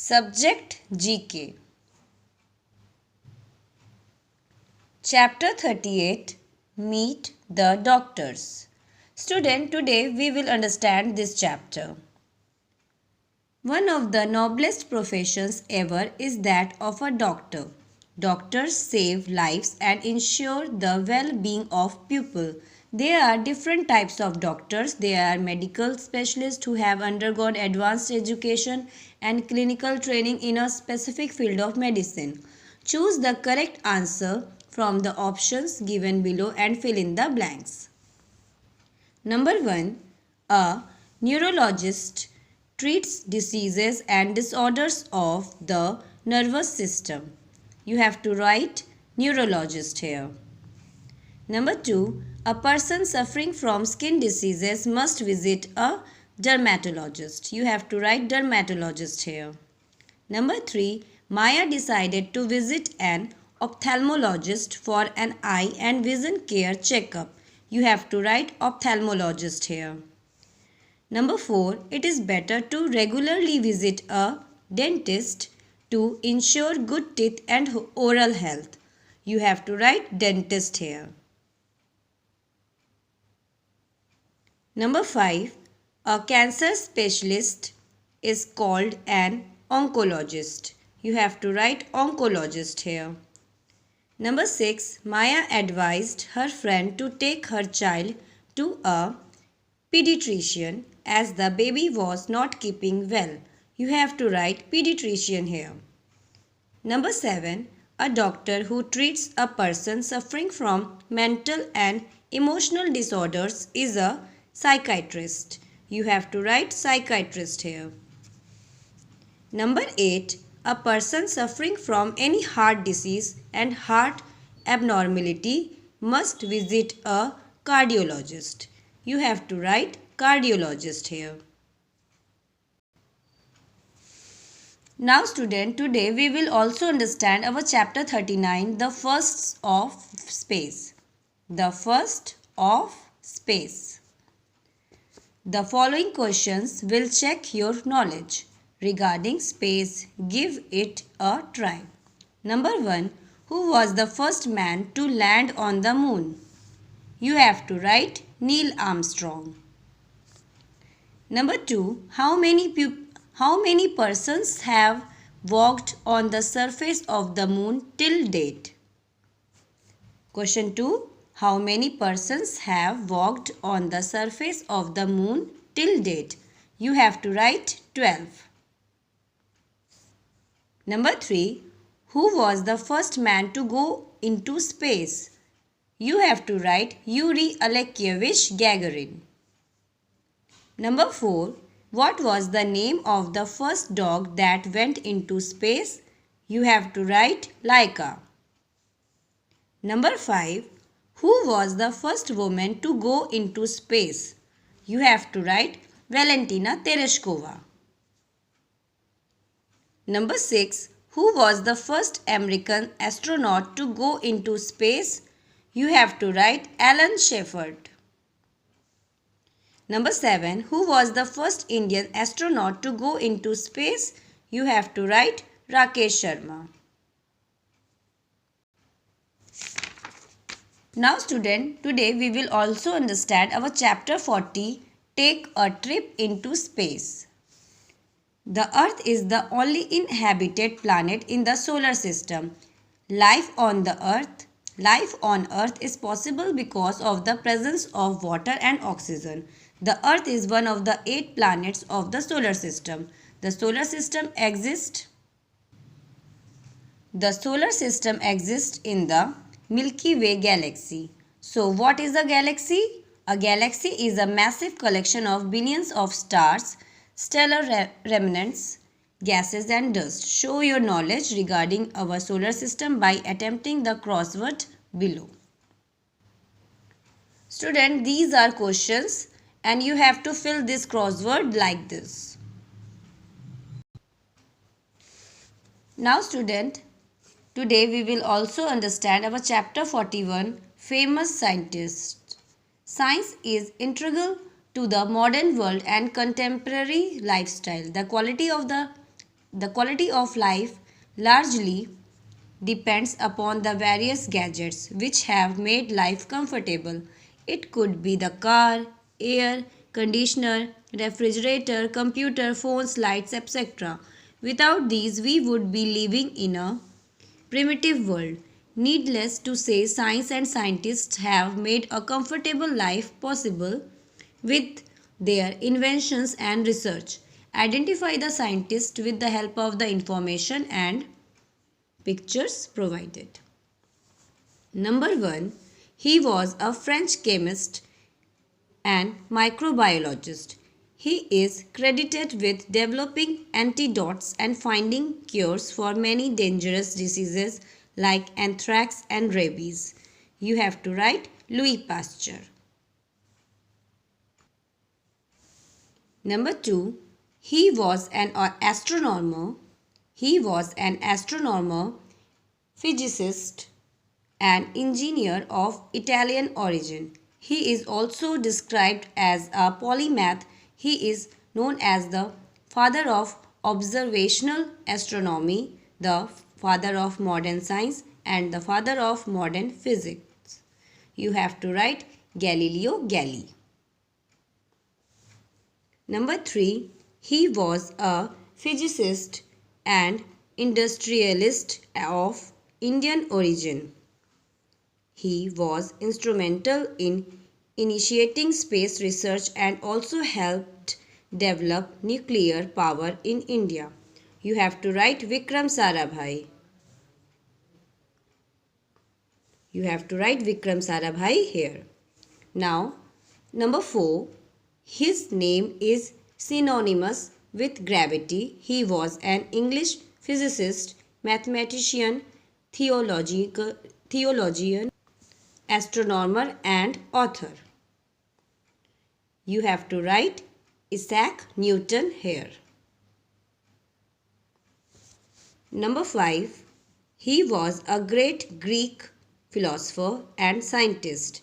Subject GK. Chapter 38. Meet the Doctors. Student, today we will understand this chapter. One of the noblest professions ever is that of a doctor. Doctors save lives and ensure the well-being of people. There are different types of doctors. There are medical specialists who have undergone advanced education and clinical training in a specific field of medicine. Choose the correct answer from the options given below and fill in the blanks. Number 1. A neurologist treats diseases and disorders of the nervous system. You have to write neurologist here. Number 2. A person suffering from skin diseases must visit a dermatologist. You have to write dermatologist here. Number 3. Maya decided to visit an ophthalmologist for an eye and vision care checkup. You have to write ophthalmologist here. Number 4. It is better to regularly visit a dentist to ensure good teeth and oral health. You have to write dentist here. Number 5. A cancer specialist is called an oncologist. You have to write oncologist here. Number 6. Maya advised her friend to take her child to a pediatrician as the baby was not keeping well. You have to write pediatrician here. Number 7. A doctor who treats a person suffering from mental and emotional disorders is a psychiatrist. You have to write psychiatrist here. Number 8. A person suffering from any heart disease and heart abnormality must visit a cardiologist. You have to write cardiologist here. Now student, today we will also understand our chapter 39, the firsts of space. The first of space. The following questions will check your knowledge regarding space. Give it a try. Number 1. Who was the first man to land on the moon? You have to write Neil Armstrong. Number 2. How many persons have walked on the surface of the moon till date? Question 2. How many persons have walked on the surface of the moon till date? You have to write 12. Number 3. Who was the first man to go into space? You have to write Yuri Alekeyevich Gagarin. Number 4. What was the name of the first dog that went into space? You have to write Laika. Number 5. Who was the first woman to go into space? You have to write Valentina Tereshkova. Number 6. Who was the first American astronaut to go into space? You have to write Alan Shepard. Number 7. Who was the first Indian astronaut to go into space? You have to write Rakesh Sharma. Now student, today we will also understand our chapter 40, Take a Trip into Space. The Earth is the only inhabited planet in the solar system. Life on Earth is possible because of the presence of water and oxygen. The Earth is one of the 8 planets of the solar system. The solar system exists in the Milky Way galaxy. So what is a galaxy? A galaxy is a massive collection of billions of stars, stellar remnants, gases and dust. Show your knowledge regarding our solar system by attempting the crossword below. Student, these are questions and you have to fill this crossword like this. Now student, today we will also understand our chapter 41, Famous Scientists. Science is integral to the modern world and contemporary lifestyle. The quality of the The quality of life largely depends upon the various gadgets which have made life comfortable. It could be the car, air conditioner, refrigerator, computer, phones, lights, etc. Without these, we would be living in a primitive world. Needless to say, science and scientists have made a comfortable life possible with their inventions and research. Identify the scientist with the help of the information and pictures provided. Number 1. He was a French chemist and microbiologist. He is credited with developing antidotes and finding cures for many dangerous diseases like anthrax and rabies. You have to write Louis Pasteur. Number 2. He was an astronomer. He was an astronomer, physicist, and engineer of Italian origin. He is also described as a polymath. He is known as the father of observational astronomy, the father of modern science, and the father of modern physics. You have to write Galileo Galilei. Number 3. He was a physicist and industrialist of Indian origin. He was instrumental in initiating space research and also helped develop nuclear power in India. You have to write Vikram Sarabhai. You have to write Vikram Sarabhai here. Now, number 4. His name is synonymous with gravity. He was an English physicist, mathematician, theologian, astronomer and author. You have to write Isaac Newton here. Number 5. He was a great Greek philosopher and scientist.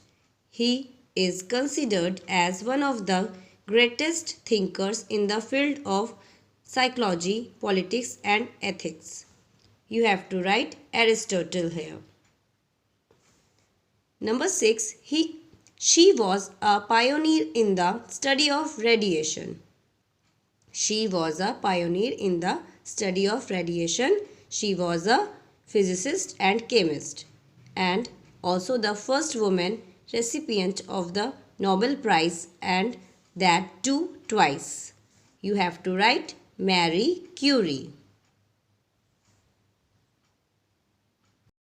He is considered as one of the greatest thinkers in the field of psychology, politics and ethics. You have to write Aristotle here. Number 6. She was a pioneer in the study of radiation. She was a pioneer in the study of radiation. She was a physicist and chemist and also the first woman recipient of the Nobel Prize, and that too twice. You have to write Marie Curie.